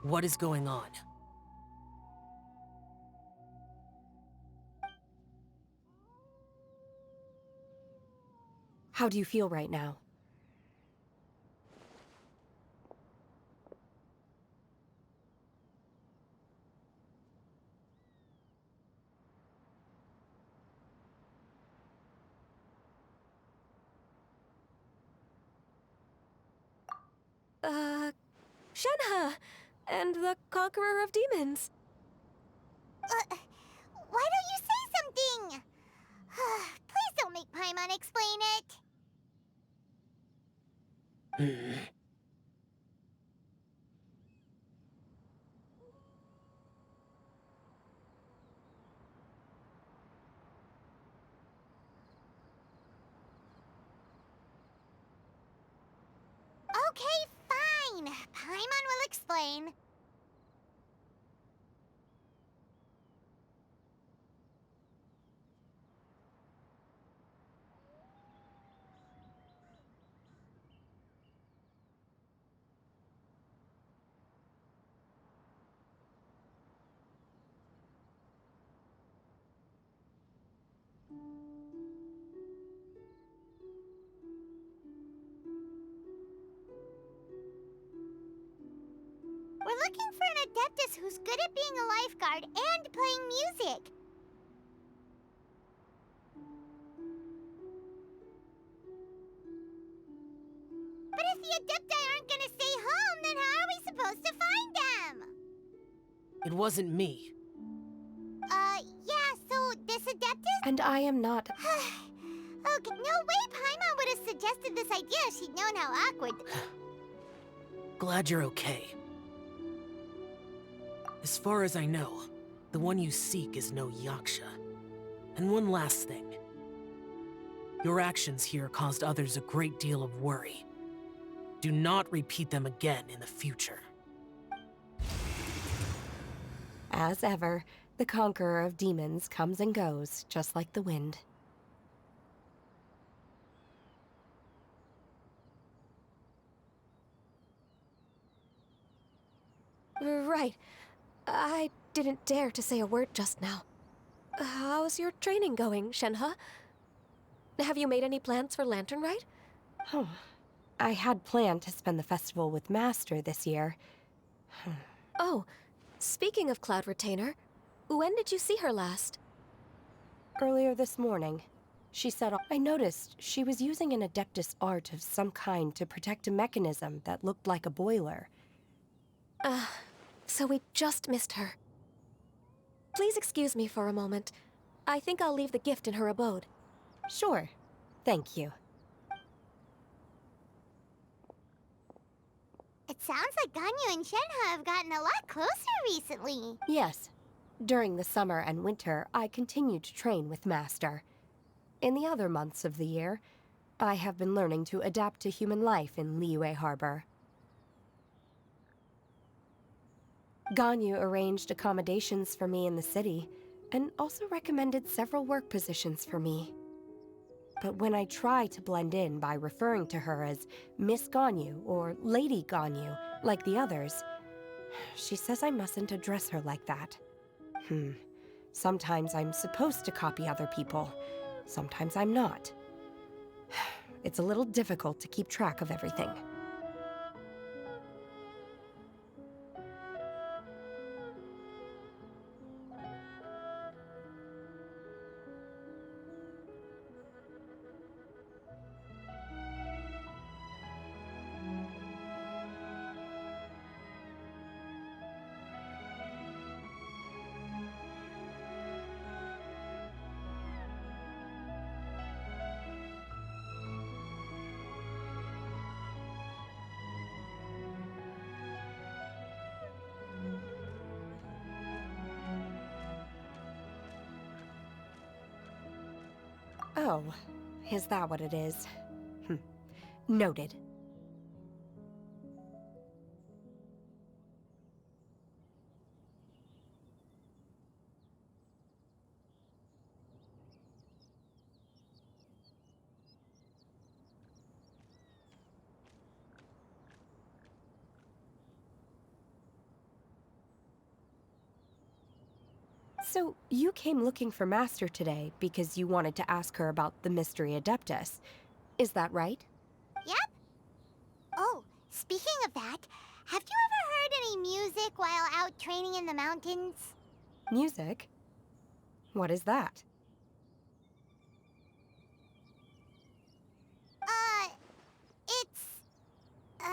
What is going on? How do you feel right now? Shenhe! And the Conqueror of Demons. Why don't you say something? Please don't make Paimon explain it. Okay, fine. Paimon will explain. We're looking for an Adeptus who's good at being a lifeguard and playing music. But if the Adepti aren't gonna stay home, then how are we supposed to find them? It wasn't me. Yeah, so this Adeptus? And I am not. Okay, no way Paimon would have suggested this idea if she'd known how awkward. Glad you're okay. As far as I know, the one you seek is no Yaksha. And one last thing. Your actions here caused others a great deal of worry. Do not repeat them again in the future. As ever, the Conqueror of Demons comes and goes, just like the wind. Right. I didn't dare to say a word just now. How's your training going, Shenhe? Have you made any plans for Lantern Rite? Oh, I had planned to spend the festival with Master this year. Oh, speaking of Cloud Retainer, when did you see her last? Earlier this morning, she said I noticed she was using an Adeptus art of some kind to protect a mechanism that looked like a boiler. So we just missed her. Please excuse me for a moment. I think I'll leave the gift in her abode. Sure. Thank you. It sounds like Ganyu and Shenhe have gotten a lot closer recently. Yes. During the summer and winter, I continued to train with Master. In the other months of the year, I have been learning to adapt to human life in Liyue Harbor. Ganyu arranged accommodations for me in the city, and also recommended several work positions for me. But when I try to blend in by referring to her as Miss Ganyu or Lady Ganyu, like the others, she says I mustn't address her like that. Sometimes I'm supposed to copy other people, sometimes I'm not. It's a little difficult to keep track of everything. Oh, is that what it is? Noted. So, you came looking for Master today because you wanted to ask her about the Mystery Adeptus. Is that right? Yep. Oh, speaking of that, have you ever heard any music while out training in the mountains? Music? What is that? It's, a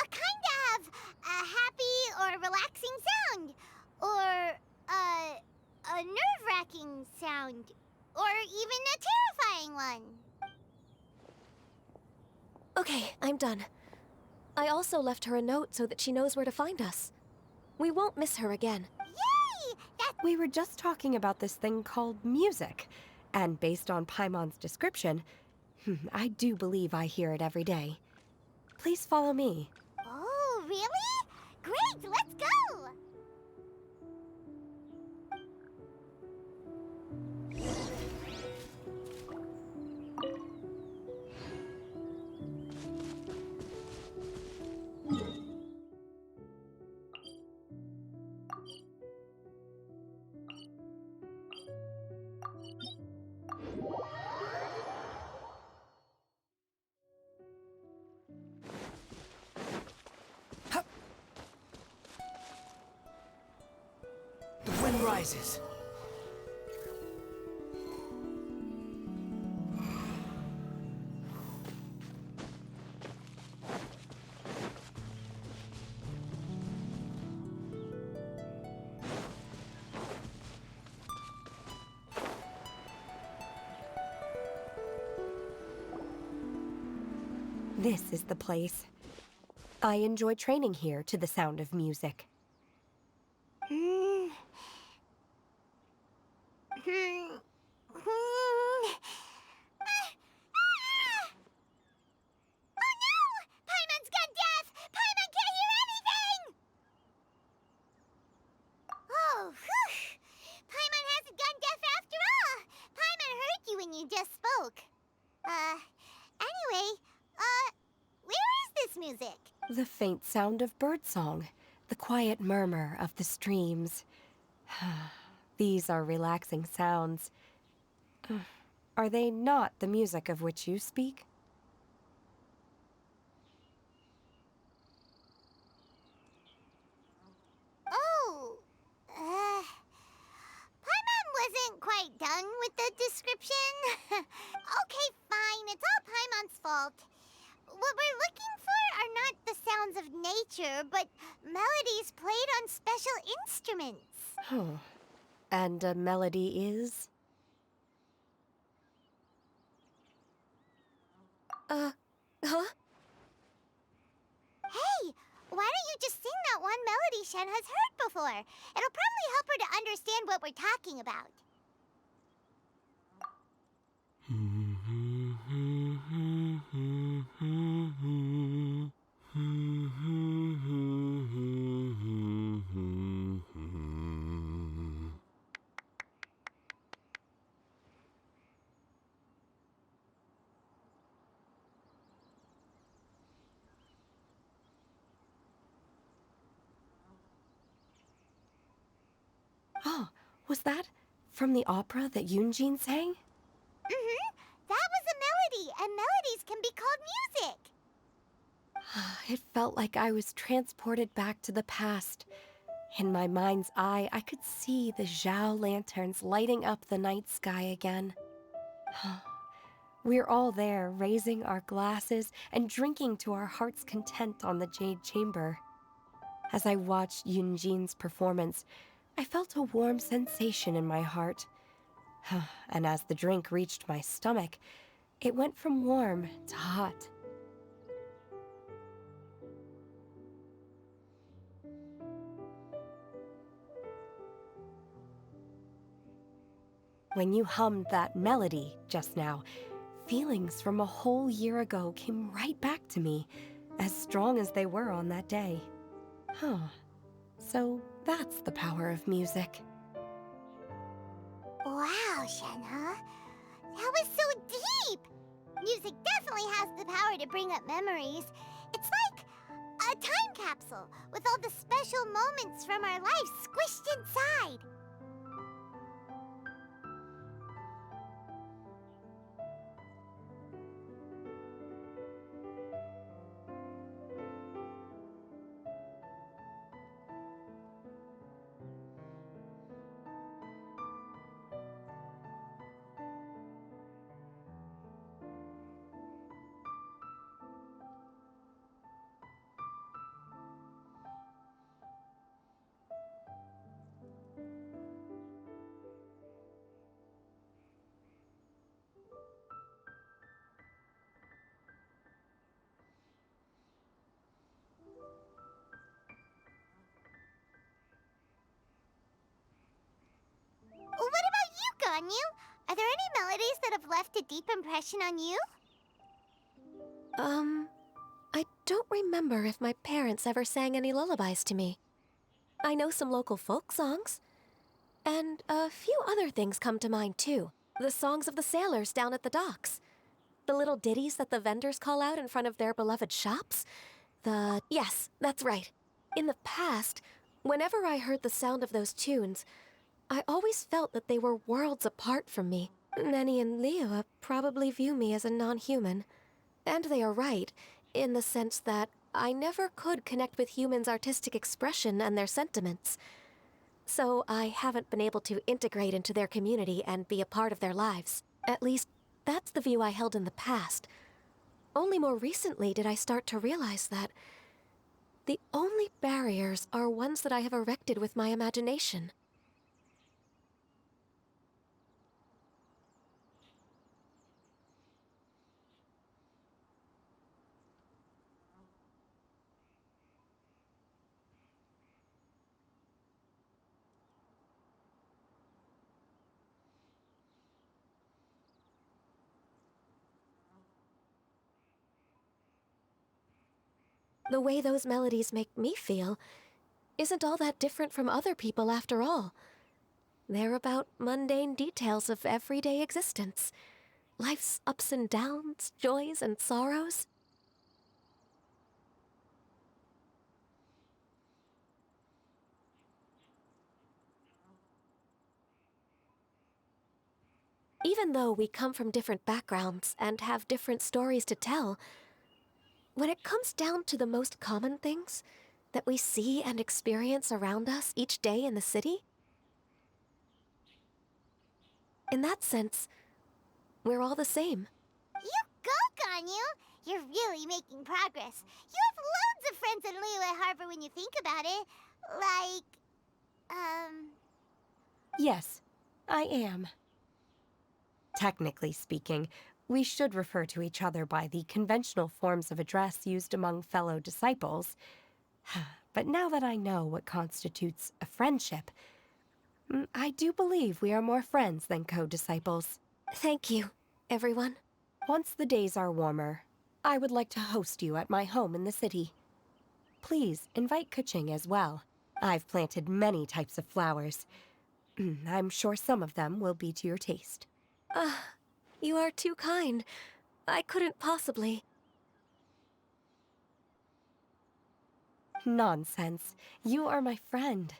kind of a happy or relaxing sound. Or, a nerve-wracking sound. Or even a terrifying one. Okay, I'm done. I also left her a note so that she knows where to find us. We won't miss her again. Yay! We were just talking about this thing called music. And based on Paimon's description, I do believe I hear it every day. Please follow me. Oh, really? Great, let's go! The wind rises. This is the place. I enjoy training here to the sound of music. Hmm. Oh no! Paimon's gone deaf! Paimon can't hear anything! Oh, whew! Paimon hasn't gone deaf after all! Paimon heard you when you just spoke. Anyway, where is this music? The faint sound of birdsong, the quiet murmur of the streams. These are relaxing sounds. Are they not the music of which you speak? Oh, Paimon wasn't quite done with the description. Okay, fine, it's all Paimon's fault. What we're looking for are not the sounds of nature, but melodies played on special instruments. Oh. And a melody is? Huh? Hey, why don't you just sing that one melody Shen has heard before? It'll probably help her to understand what we're talking about. Oh, was that from the opera that Yunjin sang? That was a melody, and melodies can be called music. It felt like I was transported back to the past. In my mind's eye, I could see the Zhao lanterns lighting up the night sky again. We're all there, raising our glasses and drinking to our heart's content on the Jade Chamber. As I watched Yunjin's performance, I felt a warm sensation in my heart. And as the drink reached my stomach, it went from warm to hot. When you hummed that melody just now, feelings from a whole year ago came right back to me, as strong as they were on that day. So that's the power of music. Wow, Shenhe. That was so deep! Music definitely has the power to bring up memories. It's like a time capsule with all the special moments from our lives squished inside. left a deep impression on you? I don't remember if my parents ever sang any lullabies to me. I know some local folk songs. And a few other things come to mind, too. The songs of the sailors down at the docks. The little ditties that the vendors call out in front of their beloved shops. Yes, that's right. In the past, whenever I heard the sound of those tunes, I always felt that they were worlds apart from me. Nenny and Leoa probably view me as a non-human. And they are right, in the sense that I never could connect with humans' artistic expression and their sentiments. So I haven't been able to integrate into their community and be a part of their lives. At least, that's the view I held in the past. Only more recently did I start to realize that the only barriers are ones that I have erected with my imagination. The way those melodies make me feel isn't all that different from other people after all. They're about mundane details of everyday existence. Life's ups and downs, joys and sorrows. Even though we come from different backgrounds and have different stories to tell, when it comes down to the most common things that we see and experience around us each day in the city, in that sense, we're all the same. You go, Ganyu! You're really making progress. You have loads of friends in Liyue Harbor when you think about it. Yes, I am. Technically speaking, we should refer to each other by the conventional forms of address used among fellow disciples. But now that I know what constitutes a friendship, I do believe we are more friends than co-disciples. Thank you, everyone. Once the days are warmer, I would like to host you at my home in the city. Please invite Kuching as well. I've planted many types of flowers. I'm sure some of them will be to your taste. You are too kind. I couldn't possibly. Nonsense. You are my friend.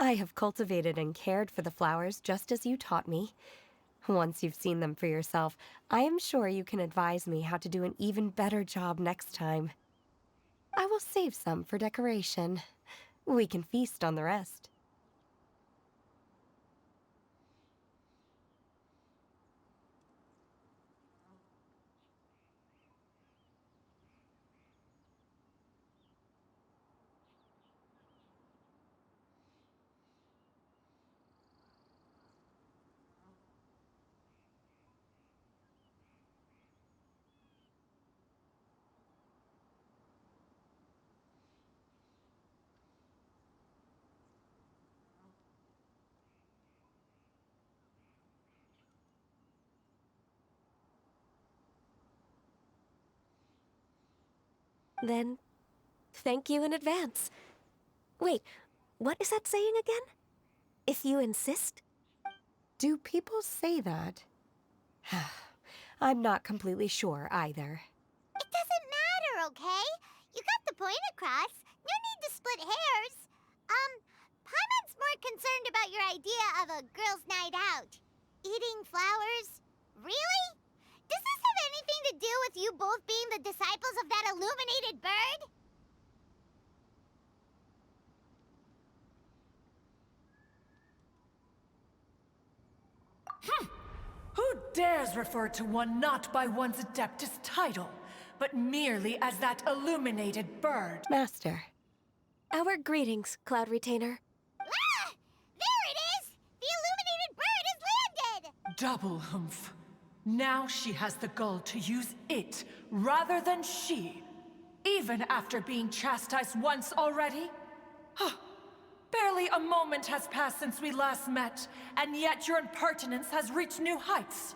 I have cultivated and cared for the flowers just as you taught me. Once you've seen them for yourself, I am sure you can advise me how to do an even better job next time. I will save some for decoration. We can feast on the rest. Then, thank you in advance. Wait, what is that saying again? If you insist? Do people say that? I'm not completely sure either. It doesn't matter, okay? You got the point across. No need to split hairs. Paimon's more concerned about your idea of a girls' night out. Eating flowers? Really? Does this have anything to do with you both being the disciples of that illuminated bird? Who dares refer to one not by one's Adeptus title, but merely as that illuminated bird? Master. Our greetings, Cloud Retainer. Ah! There it is! The illuminated bird has landed! Double humph. Now she has the gall to use it rather than she, even after being chastised once already? Barely a moment has passed since we last met, and yet your impertinence has reached new heights.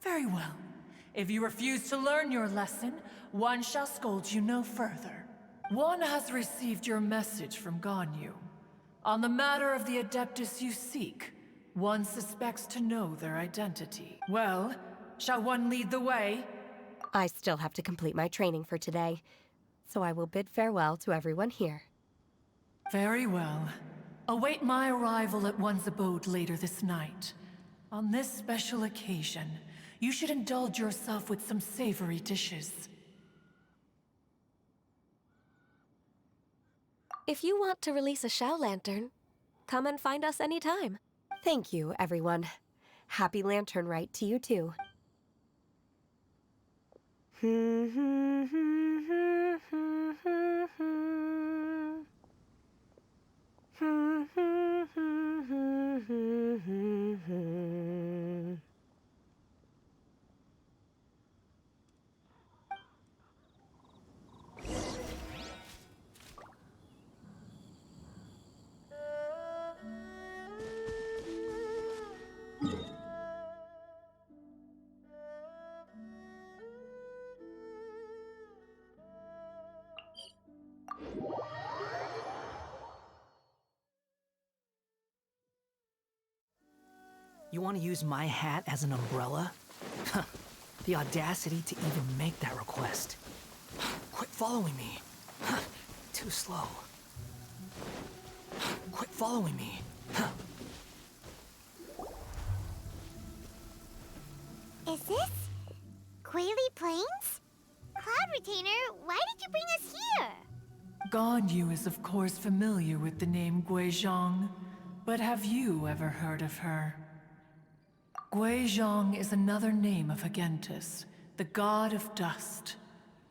Very well. If you refuse to learn your lesson, one shall scold you no further. One has received your message from Ganyu. On the matter of the Adeptus you seek, one suspects to know their identity. Well, shall one lead the way? I still have to complete my training for today, so I will bid farewell to everyone here. Very well. Await my arrival at one's abode later this night. On this special occasion, you should indulge yourself with some savory dishes. If you want to release a Shao Lantern, come and find us anytime. Thank you, everyone. Happy Lantern Rite to you too. You want to use my hat as an umbrella? The audacity to even make that request. Quit following me. Too slow. Quit following me. Is this Quaily Plains? Cloud Retainer, why did you bring us here? Ganyu is of course familiar with the name Guizhong, but have you ever heard of her? Guizhong is another name of Agentis, the god of dust.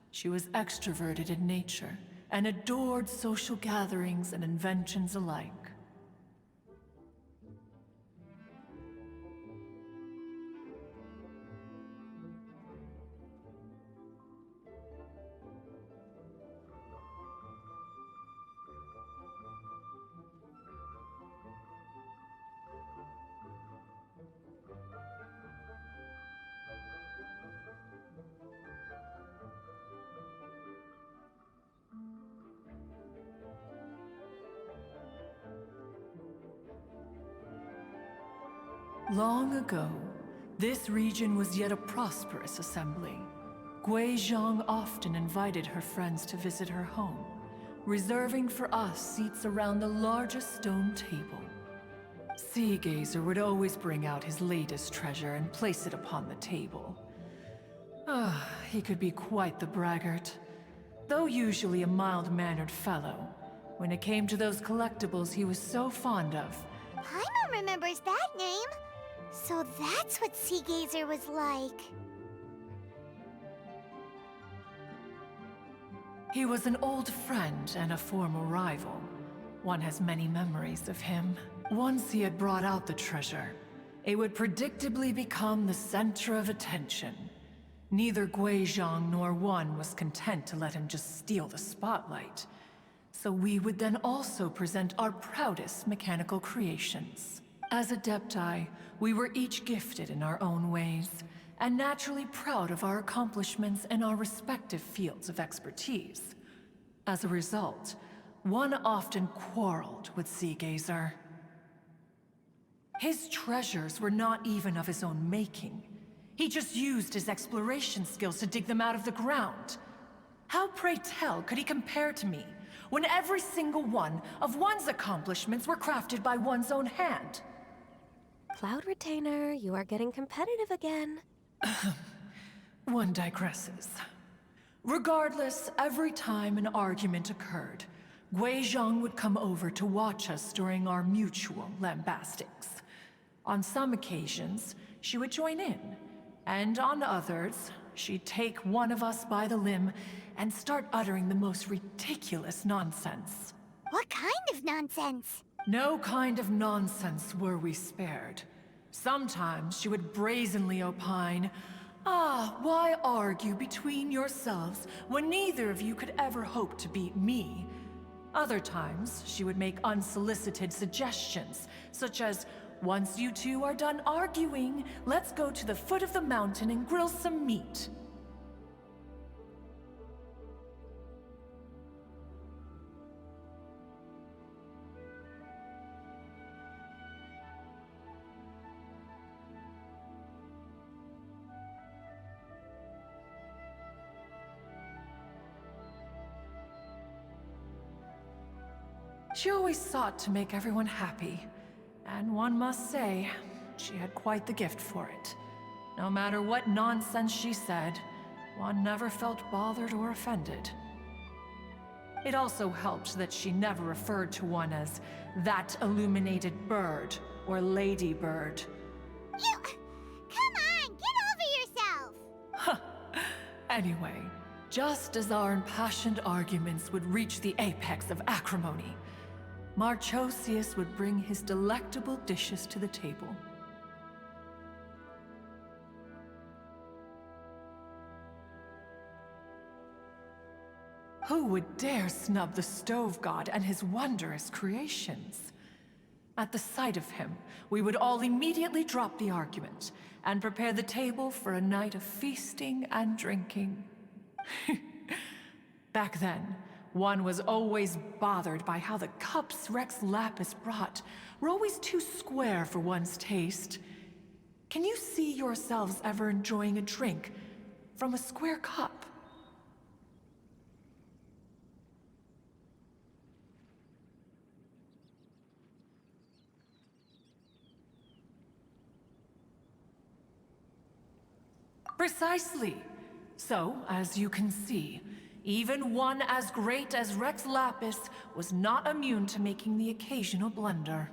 She was extroverted in nature and adored social gatherings and inventions alike. Long ago, this region was yet a prosperous assembly. Guizhong often invited her friends to visit her home, reserving for us seats around the largest stone table. Seagazer would always bring out his latest treasure and place it upon the table. He could be quite the braggart. Though usually a mild-mannered fellow, when it came to those collectibles he was so fond of, Paimon remembers that name. So that's what Seagazer was like. he was an old friend and a former rival. One has many memories of him. Once he had brought out the treasure, it would predictably become the center of attention. Neither Guizhong nor one was content to let him just steal the spotlight. So we would then also present our proudest mechanical creations. As Adepti, we were each gifted in our own ways, and naturally proud of our accomplishments in our respective fields of expertise. As a result, one often quarreled with Seagazer. His treasures were not even of his own making. He just used his exploration skills to dig them out of the ground. How, pray tell, could he compare to me, when every single one of one's accomplishments were crafted by one's own hand? Cloud Retainer, you are getting competitive again. One digresses. Regardless, every time an argument occurred, Guizhong would come over to watch us during our mutual lambastics. On some occasions, she would join in, and on others, she'd take one of us by the limb and start uttering the most ridiculous nonsense. What kind of nonsense? No kind of nonsense were we spared. Sometimes she would brazenly opine, why argue between yourselves when neither of you could ever hope to beat me? Other times, she would make unsolicited suggestions, such as, Once you two are done arguing, let's go to the foot of the mountain and grill some meat. She always sought to make everyone happy, and one must say, she had quite the gift for it. No matter what nonsense she said, one never felt bothered or offended. It also helped that she never referred to one as that illuminated bird or lady bird. Come on, get over yourself! Anyway, just as our impassioned arguments would reach the apex of acrimony, Marchosius would bring his delectable dishes to the table. Who would dare snub the stove god and his wondrous creations? At the sight of him, we would all immediately drop the argument and prepare the table for a night of feasting and drinking. Back then, one was always bothered by how the cups Rex Lapis brought were always too square for one's taste. Can you see yourselves ever enjoying a drink from a square cup? Precisely. So, as you can see, even one as great as Rex Lapis was not immune to making the occasional blunder.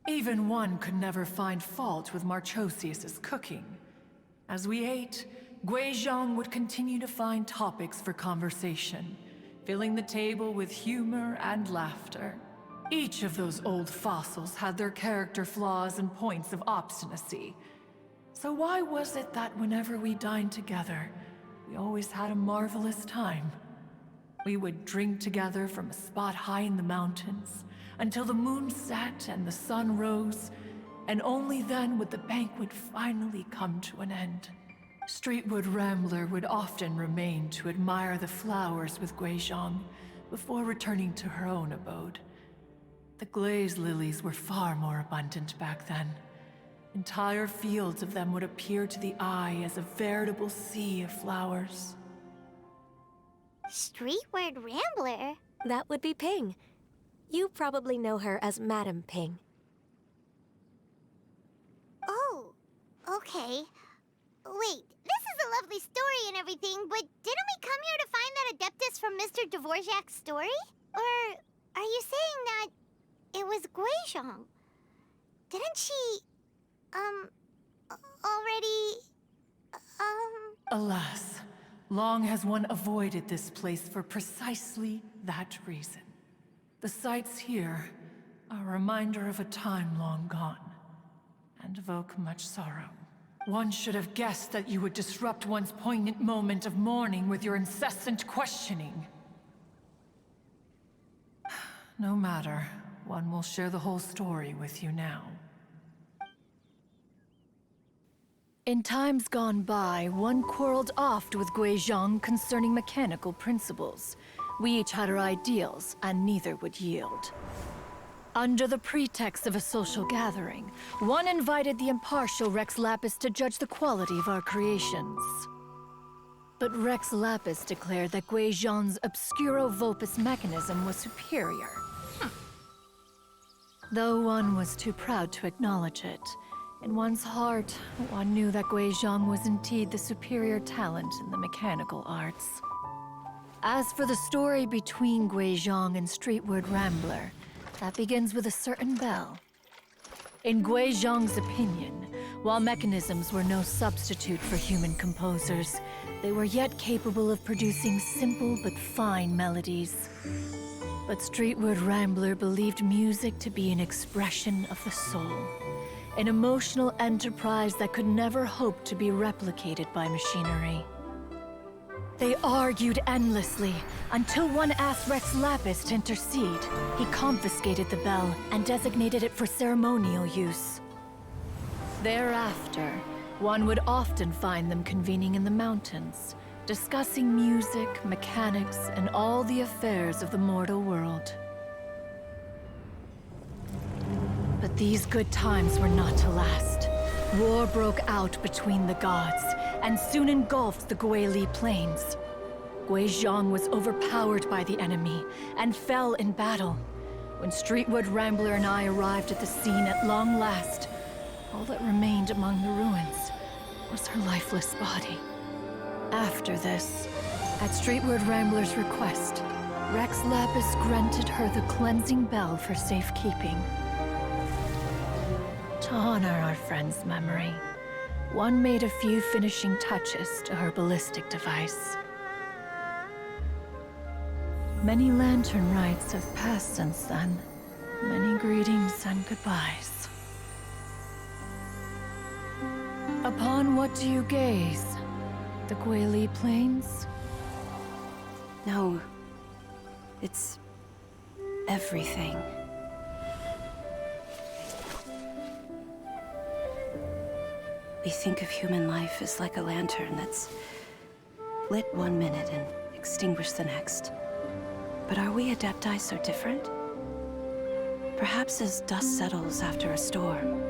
Even one could never find fault with Marchosius's cooking. As we ate, Guizhong would continue to find topics for conversation, filling the table with humor and laughter. Each of those old fossils had their character flaws and points of obstinacy. So why was it that whenever we dined together, we always had a marvelous time? We would drink together from a spot high in the mountains, until the moon set and the sun rose, and only then would the banquet finally come to an end. Streetwood Rambler would often remain to admire the flowers with Guizhong before returning to her own abode. The glaze lilies were far more abundant back then. Entire fields of them would appear to the eye as a veritable sea of flowers. Streetward Rambler? That would be Ping. You probably know her as Madam Ping. Oh, okay. Wait, this is a lovely story and everything, but didn't we come here to find that Adeptus from Mr. Dvorak's story? Or are you saying that it was Guizhong? Didn't she, already, Alas, long has one avoided this place for precisely that reason. The sights here are a reminder of a time long gone, and evoke much sorrow. One should have guessed that you would disrupt one's poignant moment of mourning with your incessant questioning. No matter, one will share the whole story with you now. In times gone by, one quarreled oft with Guizhong concerning mechanical principles. We each had our ideals, and neither would yield. Under the pretext of a social gathering, one invited the impartial Rex Lapis to judge the quality of our creations. But Rex Lapis declared that Guizhong's Obscuro Vulpus mechanism was superior. Though one was too proud to acknowledge it, in one's heart, one knew that Guizhong was indeed the superior talent in the mechanical arts. As for the story between Guizhong and Streetward Rambler, that begins with a certain bell. In Guizhong's opinion, while mechanisms were no substitute for human composers, they were yet capable of producing simple but fine melodies. But Streetward Rambler believed music to be an expression of the soul, an emotional enterprise that could never hope to be replicated by machinery. They argued endlessly, until one asked Rex Lapis to intercede. He confiscated the bell and designated it for ceremonial use. Thereafter, one would often find them convening in the mountains, discussing music, mechanics, and all the affairs of the mortal world. But these good times were not to last. War broke out between the gods, and soon engulfed the Guili Plains. Guizhong was overpowered by the enemy, and fell in battle. When Streetwood Rambler and I arrived at the scene at long last, all that remained among the ruins was her lifeless body. After this, at Streetwood Rambler's request, Rex Lapis granted her the cleansing bell for safekeeping. To honor our friend's memory, one made a few finishing touches to her ballistic device. Many lantern rites have passed since then. Many greetings and goodbyes. Upon what do you gaze? The Guili Plains? No. It's everything. We think of human life as like a lantern that's lit one minute and extinguished the next. But are we Adepti so different? Perhaps as dust settles after a storm,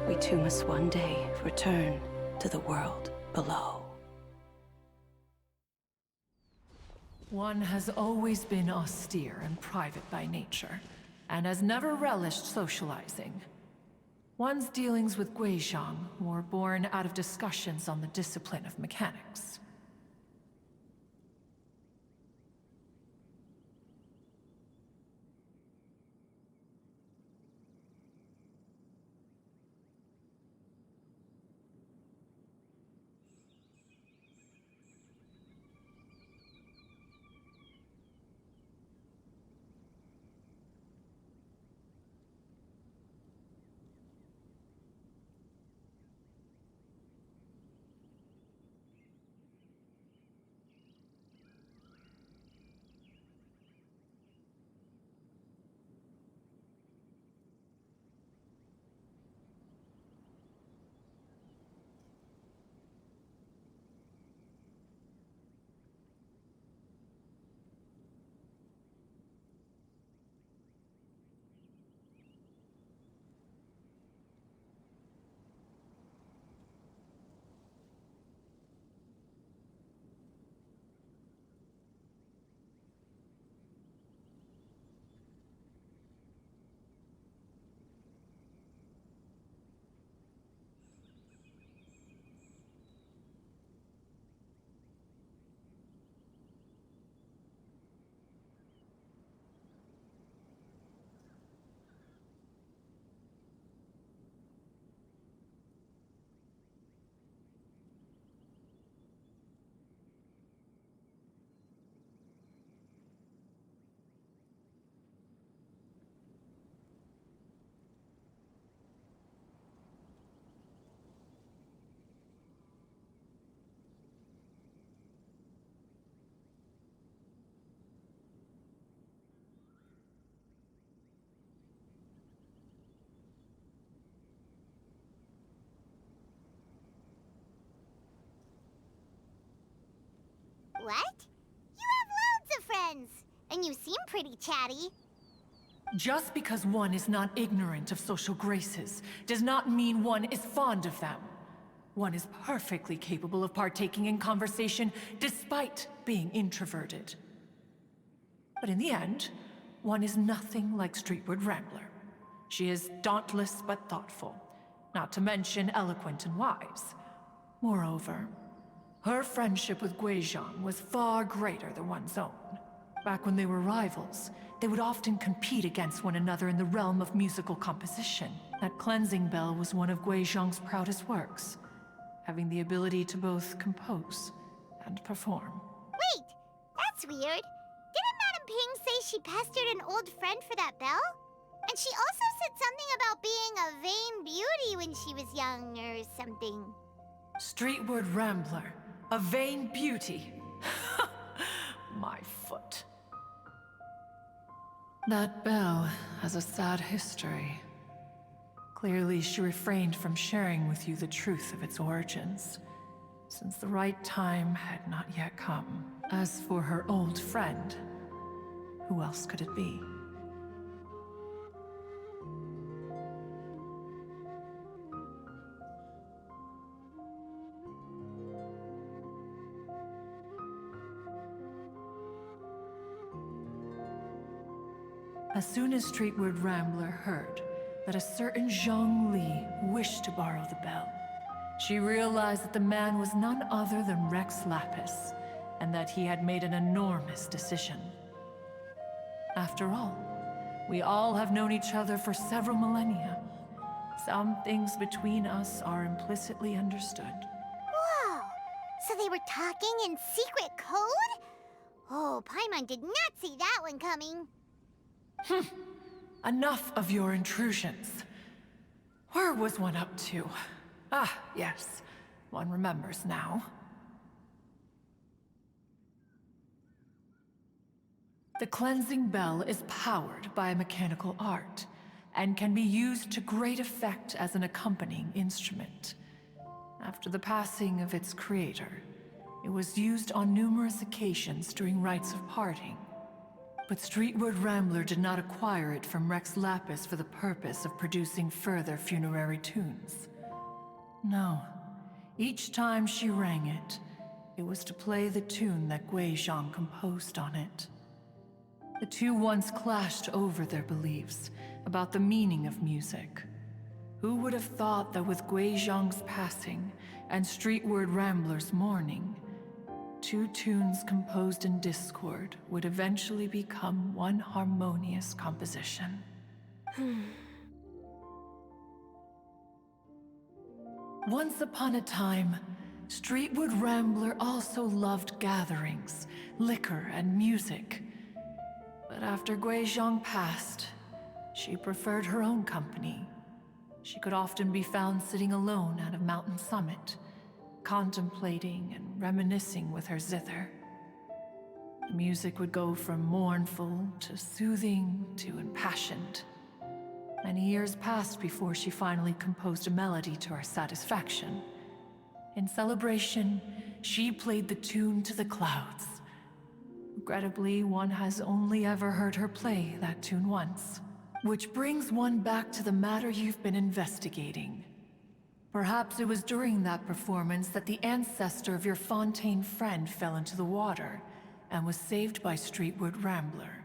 we too must one day return to the world below. One has always been austere and private by nature, and has never relished socializing. One's dealings with Guizhong were born out of discussions on the discipline of mechanics. What? You have loads of friends, and you seem pretty chatty. Just because one is not ignorant of social graces does not mean one is fond of them. One is perfectly capable of partaking in conversation despite being introverted. But in the end, one is nothing like Streetward Rambler. She is dauntless but thoughtful, not to mention eloquent and wise. Moreover, her friendship with Guizhong was far greater than one's own. Back when they were rivals, they would often compete against one another in the realm of musical composition. That cleansing bell was one of Guizhong's proudest works, having the ability to both compose and perform. Wait, that's weird. Didn't Madame Madam Ping say she pestered an old friend for that bell? And she also said something about being a vain beauty when she was young or something. Streetward Rambler, a vain beauty. My foot. That bell has a sad history. Clearly, she refrained from sharing with you the truth of its origins, since the right time had not yet come. As for her old friend, who else could it be? As soon as Streetward Rambler heard that a certain Zhang Li wished to borrow the bell, she realized that the man was none other than Rex Lapis, and that he had made an enormous decision. After all, we all have known each other for several millennia. Some things between us are implicitly understood. Whoa! So they were talking in secret code? Oh, Paimon did not see that one coming. Enough of your intrusions. Where was one up to? Ah, yes. One remembers now. The cleansing bell is powered by a mechanical art, and can be used to great effect as an accompanying instrument. After the passing of its creator, it was used on numerous occasions during rites of parting. But Streetward Rambler did not acquire it from Rex Lapis for the purpose of producing further funerary tunes. No. Each time she rang it, it was to play the tune that Guizhong composed on it. The two once clashed over their beliefs about the meaning of music. Who would have thought that with Guizhong's passing and Streetward Rambler's mourning, two tunes composed in discord would eventually become one harmonious composition? Once upon a time, Streetward Rambler also loved gatherings, liquor, and music. But after Guizhong passed, she preferred her own company. She could often be found sitting alone at a mountain summit, contemplating and reminiscing with her zither. The music would go from mournful to soothing to impassioned. Many years passed before she finally composed a melody to her satisfaction. In celebration, she played the tune to the clouds. Regrettably, one has only ever heard her play that tune once. Which brings one back to the matter you've been investigating. Perhaps it was during that performance that the ancestor of your Fontaine friend fell into the water and was saved by Streetward Rambler.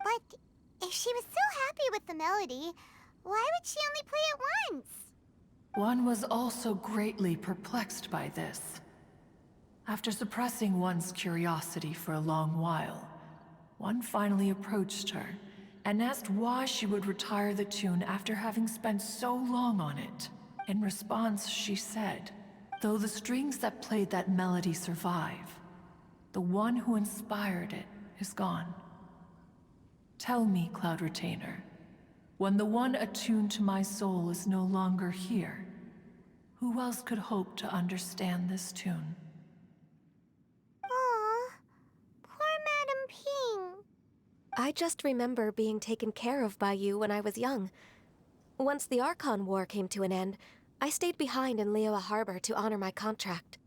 But if she was so happy with the melody, why would she only play it once? One was also greatly perplexed by this. After suppressing one's curiosity for a long while, one finally approached her and asked why she would retire the tune after having spent so long on it. In response, she said, "Though the strings that played that melody survive, the one who inspired it is gone. Tell me, Cloud Retainer, when the one attuned to my soul is no longer here, who else could hope to understand this tune?" Aw, poor Madam Ping. I just remember being taken care of by you when I was young. Once the Archon War came to an end, I stayed behind in Liyue Harbor to honor my contract.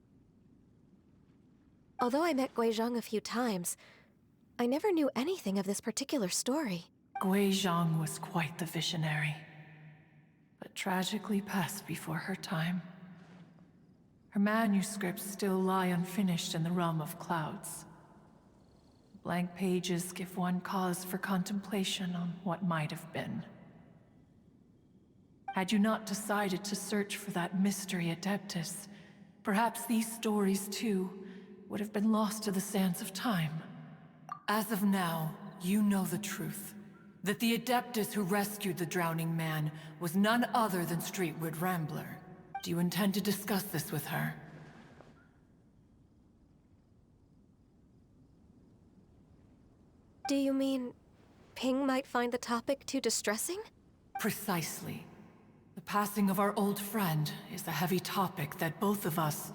Although I met Guizhong a few times, I never knew anything of this particular story. Guizhong was quite the visionary, but tragically passed before her time. Her manuscripts still lie unfinished in the realm of clouds. Blank pages give one cause for contemplation on what might have been. Had you not decided to search for that mystery Adeptus, perhaps these stories too would have been lost to the sands of time. As of now, you know the truth. That the Adeptus who rescued the drowning man was none other than Streetward Rambler. Do you intend to discuss this with her? Do you mean Ping might find the topic too distressing? Precisely. The passing of our old friend is a heavy topic that both of us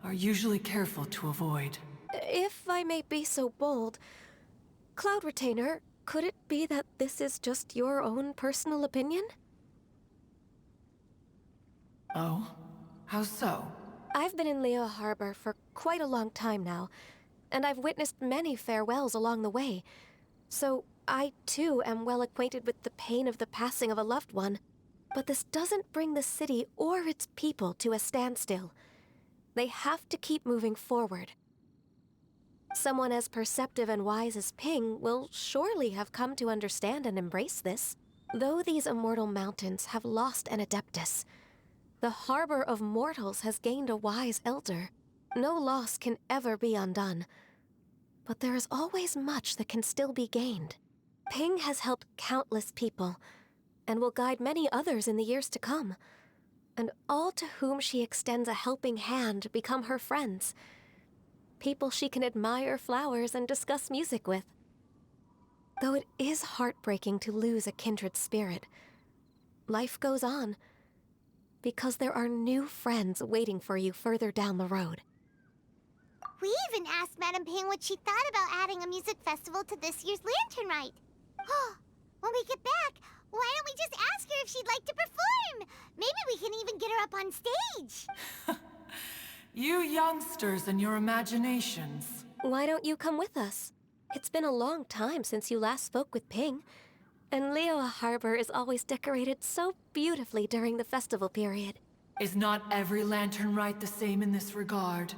are usually careful to avoid. If I may be so bold, Cloud Retainer, could it be that this is just your own personal opinion? Oh? How so? I've been in Leo Harbor for quite a long time now, and I've witnessed many farewells along the way. So I, too, am well acquainted with the pain of the passing of a loved one. But this doesn't bring the city or its people to a standstill. They have to keep moving forward. Someone as perceptive and wise as Ping will surely have come to understand and embrace this. Though these immortal mountains have lost an Adeptus, the harbor of mortals has gained a wise elder. No loss can ever be undone, but there is always much that can still be gained. Ping has helped countless people, and will guide many others in the years to come. And all to whom she extends a helping hand become her friends. People she can admire flowers and discuss music with. Though it is heartbreaking to lose a kindred spirit, life goes on, because there are new friends waiting for you further down the road. We even asked Madame Ping what she thought about adding a music festival to this year's Lantern Rite. When we get back, why don't we just ask her if she'd like to perform? Maybe we can even get her up on stage. You youngsters and your imaginations. Why don't you come with us? It's been a long time since you last spoke with Ping, and Leo Harbor is always decorated so beautifully during the festival period. Is not every Lantern Rite the same in this regard?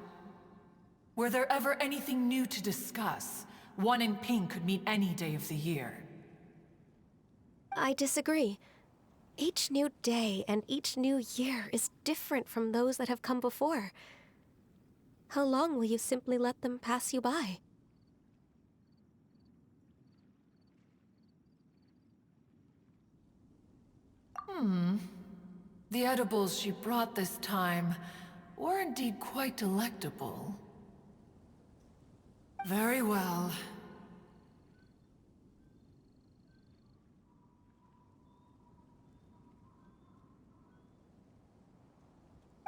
Were there ever anything new to discuss? One in Ping could meet any day of the year. I disagree. Each new day and each new year is different from those that have come before. How long will you simply let them pass you by? The edibles she brought this time were indeed quite delectable. Very well.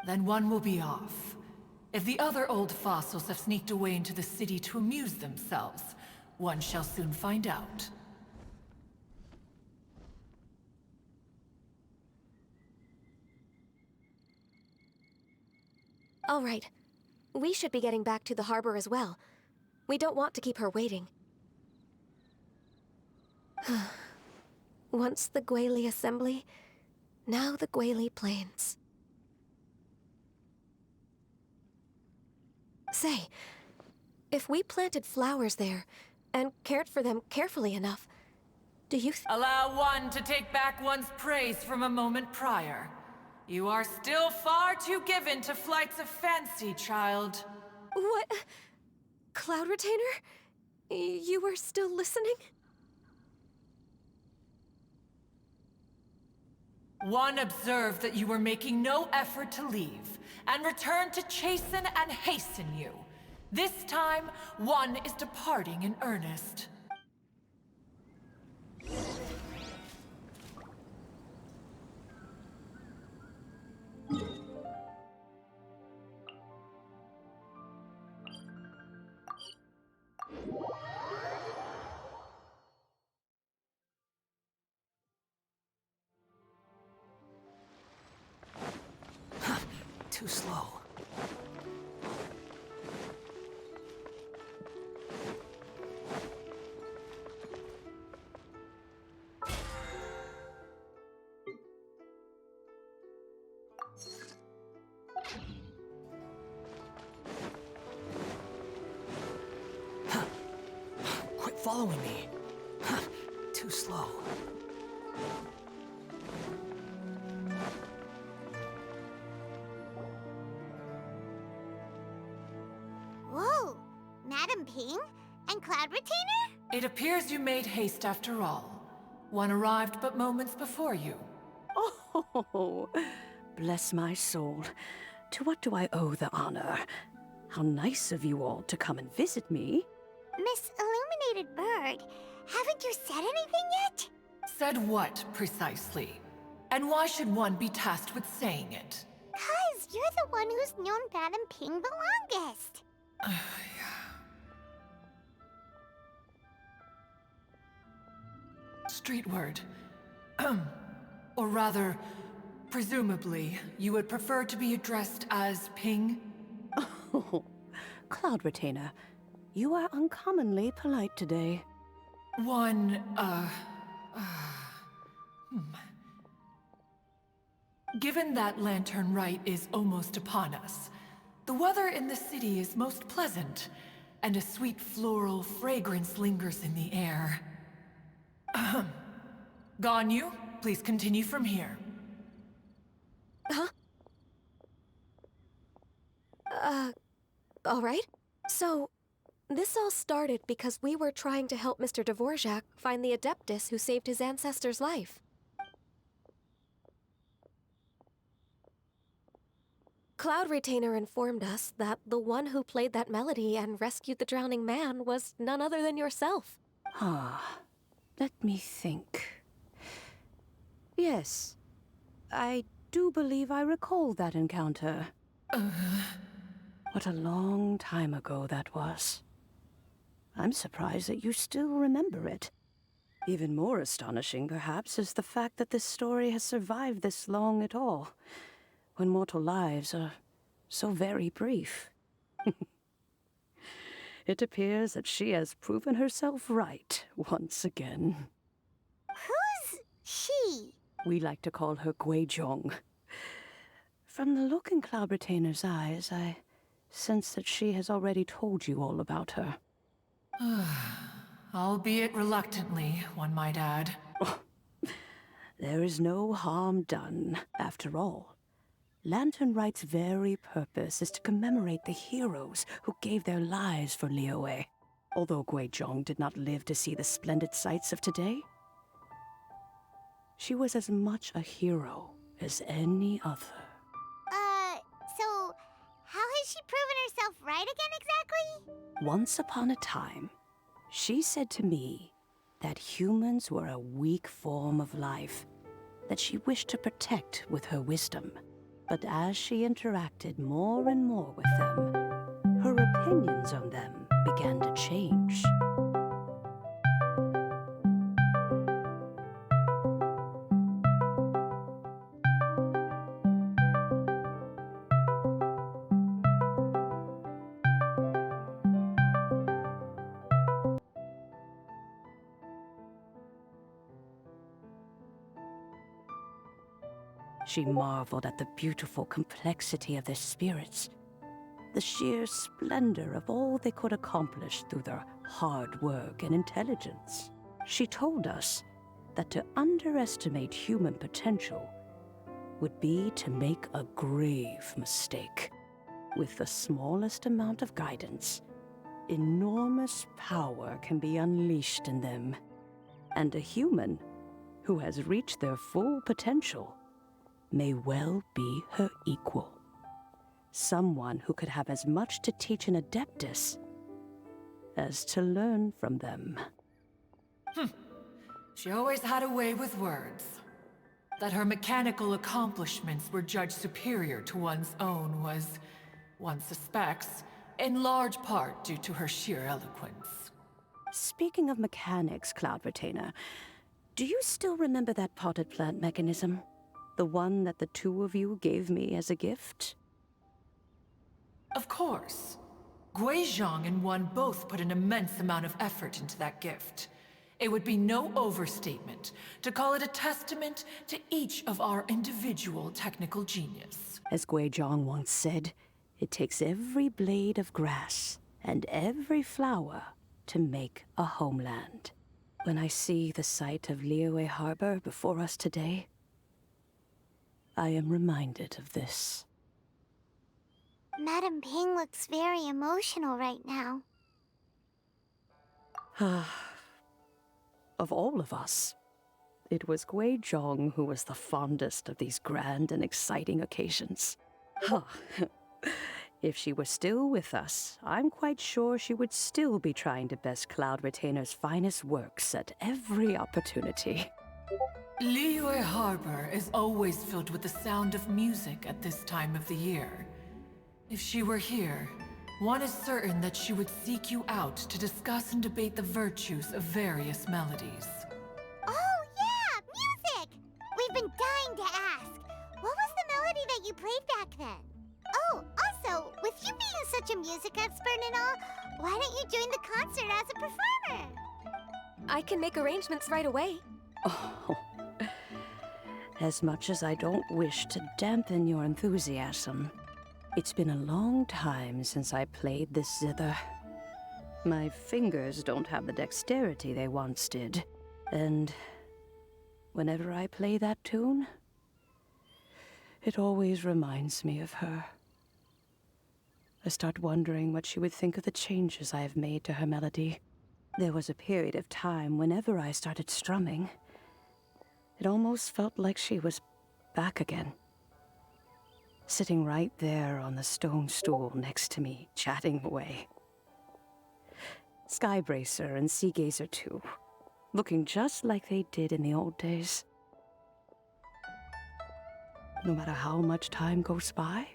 Then one will be off. If the other old fossils have sneaked away into the city to amuse themselves, one shall soon find out. All right. We should be getting back to the harbor as well. We don't want to keep her waiting. Once the Guili Assembly, now the Guili Plains. Say, if we planted flowers there and cared for them carefully enough, do you Allow one to take back one's praise from a moment prior. You are still far too given to flights of fancy, child. What? Cloud Retainer? You were still listening? One observed that you were making no effort to leave, and returned to chasten and hasten you. This time, one is departing in earnest. Too slow. Quit following me. Too slow. Whoa! Madame Ping? And Cloud Retainer? It appears you made haste after all. One arrived but moments before you. Oh, bless my soul. To what do I owe the honor? How nice of you all to come and visit me. Miss Illuminated feathered bird. Haven't you said anything yet? Said what, precisely? And why should one be tasked with saying it? 'Cause you're the one who's known Madam Ping the longest. Street word. Or rather, presumably, you would prefer to be addressed as Ping? Oh, Cloud Retainer, you are uncommonly polite today. Given that Lantern Rite is almost upon us, the weather in the city is most pleasant, and a sweet floral fragrance lingers in the air. Ganyu, please continue from here. All right. So, this all started because we were trying to help Mr. Dvorak find the Adeptus who saved his ancestor's life. Cloud Retainer informed us that the one who played that melody and rescued the drowning man was none other than yourself. Let me think. Yes, I do believe I recall that encounter. What a long time ago that was. I'm surprised that you still remember it. Even more astonishing, perhaps, is the fact that this story has survived this long at all, when mortal lives are so very brief. It appears that she has proven herself right once again. Who's she? We like to call her Guizhong. From the look in Cloud Retainer's eyes, I sense that she has already told you all about her. Albeit reluctantly, one might add. There is no harm done, after all. Lantern Rite's very purpose is to commemorate the heroes who gave their lives for Liyue. Although Guizhong did not live to see the splendid sights of today, she was as much a hero as any other. So how has she proven herself right again exactly? Once upon a time, she said to me that humans were a weak form of life that she wished to protect with her wisdom. But as she interacted more and more with them, her opinions on them began to change. She marveled at the beautiful complexity of their spirits, the sheer splendor of all they could accomplish through their hard work and intelligence. She told us that to underestimate human potential would be to make a grave mistake. With the smallest amount of guidance, enormous power can be unleashed in them. And a human who has reached their full potential may well be her equal. Someone who could have as much to teach an Adeptus as to learn from them. She always had a way with words. That her mechanical accomplishments were judged superior to one's own was, one suspects, in large part due to her sheer eloquence. Speaking of mechanics, Cloud Retainer, do you still remember that potted plant mechanism? The one that the two of you gave me as a gift? Of course. Guizhong and one both put an immense amount of effort into that gift. It would be no overstatement to call it a testament to each of our individual technical genius. As Guizhong once said, it takes every blade of grass and every flower to make a homeland. When I see the sight of Liyue Harbor before us today, I am reminded of this. Madam Ping looks very emotional right now. Of all of us, it was Guizhong who was the fondest of these grand and exciting occasions. If she were still with us, I'm quite sure she would still be trying to best Cloud Retainer's finest works at every opportunity. Liyue Harbor is always filled with the sound of music at this time of the year. If she were here, one is certain that she would seek you out to discuss and debate the virtues of various melodies. Oh, yeah! Music! We've been dying to ask. What was the melody that you played back then? Oh, also, with you being such a music expert and all, why don't you join the concert as a performer? I can make arrangements right away. Oh, as much as I don't wish to dampen your enthusiasm, it's been a long time since I played this zither. My fingers don't have the dexterity they once did, and whenever I play that tune, it always reminds me of her. I start wondering what she would think of the changes I have made to her melody. There was a period of time whenever I started strumming, it almost felt like she was back again. Sitting right there on the stone stool next to me, chatting away. Skybracer and Seagazer too, looking just like they did in the old days. No matter how much time goes by,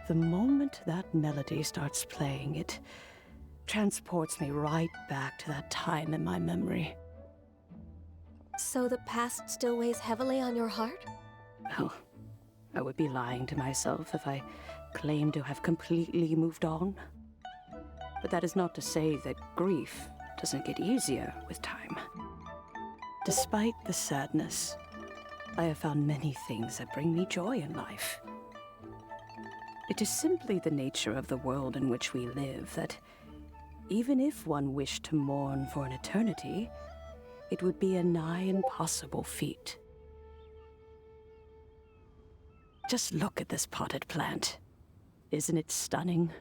the moment that melody starts playing, it transports me right back to that time in my memory. So the past still weighs heavily on your heart? Well, I would be lying to myself if I claimed to have completely moved on. But that is not to say that grief doesn't get easier with time. Despite the sadness, I have found many things that bring me joy in life. It is simply the nature of the world in which we live that even if one wished to mourn for an eternity, it would be a nigh impossible feat. Just look at this potted plant. Isn't it stunning?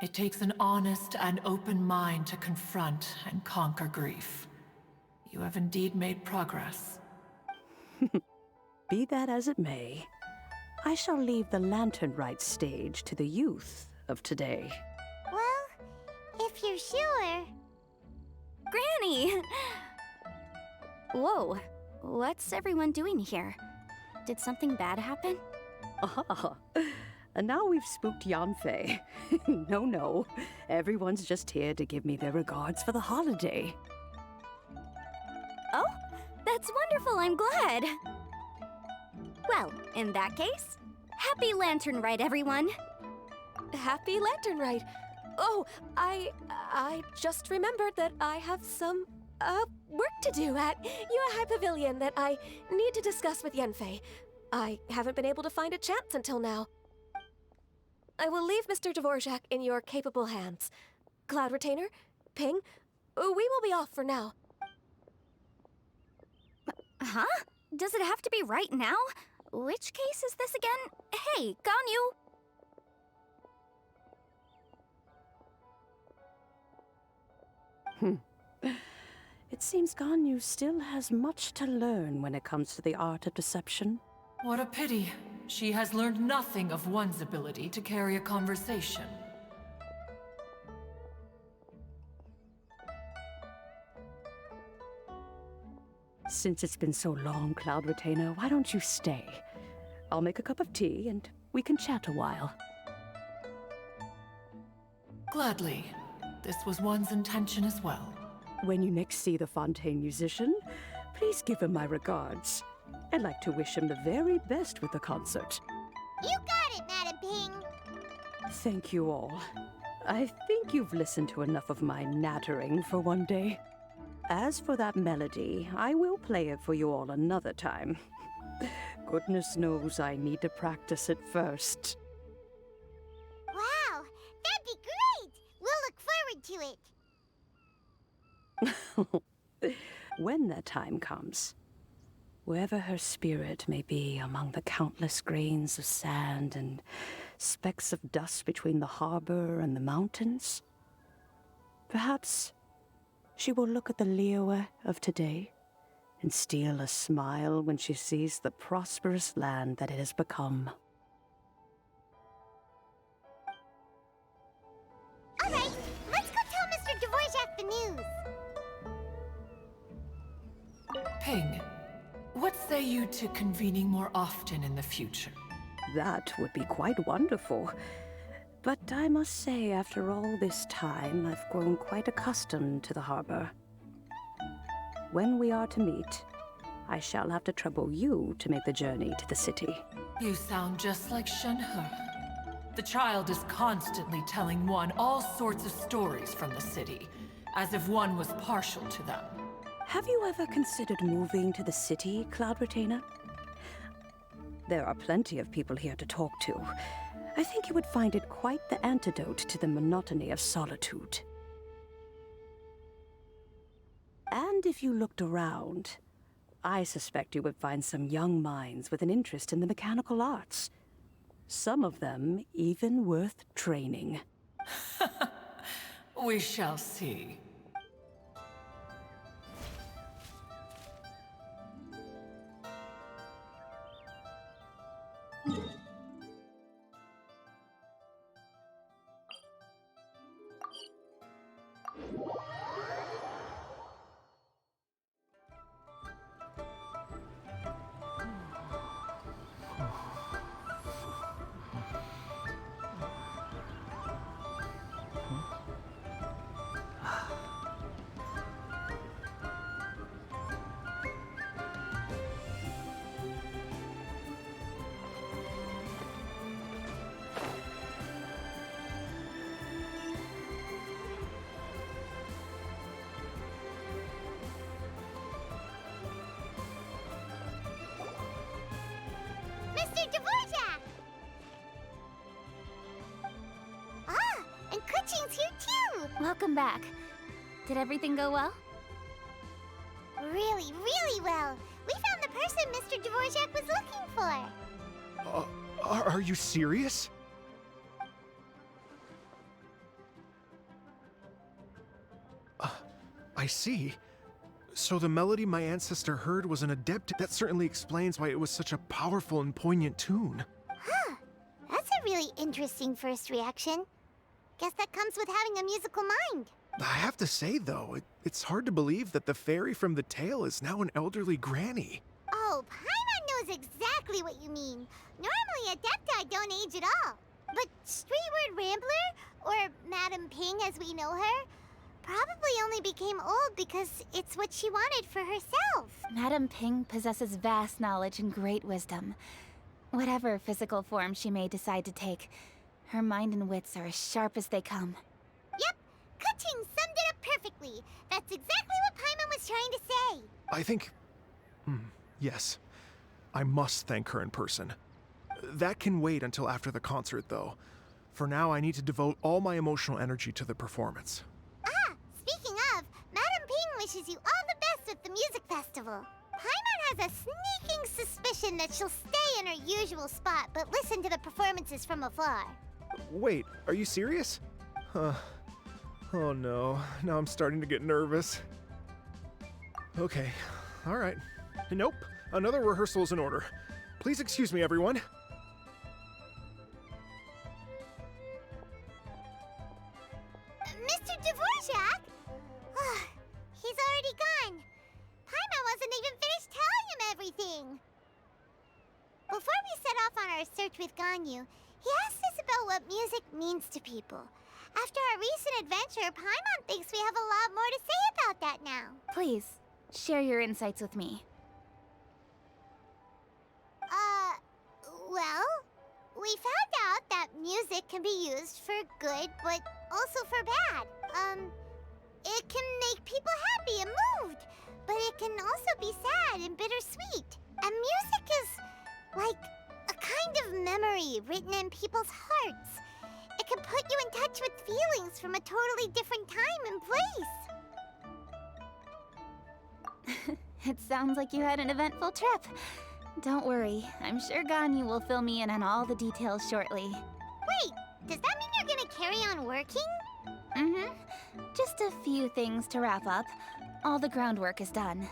It takes an honest and open mind to confront and conquer grief. You have indeed made progress. Be that as it may, I shall leave the lantern rite stage to the youth of today. Well, if you're sure. Granny! Whoa, what's everyone doing here? Did something bad happen? Ah, and now we've spooked Yanfei. No, everyone's just here to give me their regards for the holiday. Oh, that's wonderful, I'm glad! Well, in that case, happy Lantern Rite, everyone! Happy Lantern Rite! Oh, I just remembered that I have some, work to do at Yuehai Pavilion that I need to discuss with Yanfei. I haven't been able to find a chance until now. I will leave Mr. Dvorak in your capable hands. Cloud Retainer, Ping, we will be off for now. Huh? Does it have to be right now? Which case is this again? Hey, Ganyu! It seems Ganyu still has much to learn when it comes to the art of deception. What a pity. She has learned nothing of one's ability to carry a conversation. Since it's been so long, Cloud Retainer, why don't you stay? I'll make a cup of tea and we can chat a while. Gladly. This was one's intention as well. When you next see the Fontaine musician, please give him my regards. I'd like to wish him the very best with the concert. You got it, Madam Ping! Thank you all. I think you've listened to enough of my nattering for one day. As for that melody, I will play it for you all another time. Goodness knows I need to practice it first. Wow, that'd be great! We'll look forward to it. When that time comes. Wherever her spirit may be among the countless grains of sand and specks of dust between the harbor and the mountains, perhaps she will look at the Liyue of today and steal a smile when she sees the prosperous land that it has become. All right, let's go tell Mr. Dvorak the news. Ping, what say you to convening more often in the future? That would be quite wonderful. But I must say, after all this time, I've grown quite accustomed to the harbor. When we are to meet, I shall have to trouble you to make the journey to the city. You sound just like Shenhe. The child is constantly telling one all sorts of stories from the city, as if one was partial to them. Have you ever considered moving to the city, Cloud Retainer? There are plenty of people here to talk to. I think you would find it quite the antidote to the monotony of solitude. And if you looked around, I suspect you would find some young minds with an interest in the mechanical arts. Some of them even worth training. We shall see. Mr. Dvorak! Ah, and Kuchin's here too! Welcome back. Did everything go well? Really, really well. We found the person Mr. Dvorak was looking for. Are you serious? I see. So the melody my ancestor heard was an adept. That certainly explains why it was such a powerful and poignant tune. Huh. That's a really interesting first reaction. Guess that comes with having a musical mind. I have to say, though, it's hard to believe that the fairy from the tale is now an elderly granny. Oh, Paimon knows exactly what you mean. Normally, Adepti don't age at all. But Streetward Rambler, or Madam Ping as we know her, probably only became old because it's what she wanted for herself. Madame Ping possesses vast knowledge and great wisdom. Whatever physical form she may decide to take, her mind and wits are as sharp as they come. Yep, Kuching summed it up perfectly. That's exactly what Paimon was trying to say. I think... yes. I must thank her in person. That can wait until after the concert, though. For now, I need to devote all my emotional energy to the performance. Ah, speaking of, Madam Ping wishes you all the best with the music festival. Paimon has a sneaking suspicion that she'll stay in her usual spot, but listen to the performances from afar. Wait, are you serious? Oh no, now I'm starting to get nervous. Okay, alright. Nope, another rehearsal is in order. Please excuse me, everyone. Mr. Dvorak? He's already gone. Paimon wasn't even finished telling him everything. Before we set off on our search with Ganyu, he asked us about what music means to people. After our recent adventure, Paimon thinks we have a lot more to say about that now. Please, share your insights with me. Well, we found out that music can be used for good, but also for bad. It can make people happy and moved, but it can also be sad and bittersweet. And music is like a kind of memory written in people's hearts. It can put you in touch with feelings from a totally different time and place. It sounds like you had an eventful trip. Don't worry, I'm sure Ganyu will fill me in on all the details shortly. Wait, does that mean you're gonna carry on working? Mm-hmm. Just a few things to wrap up. All the groundwork is done.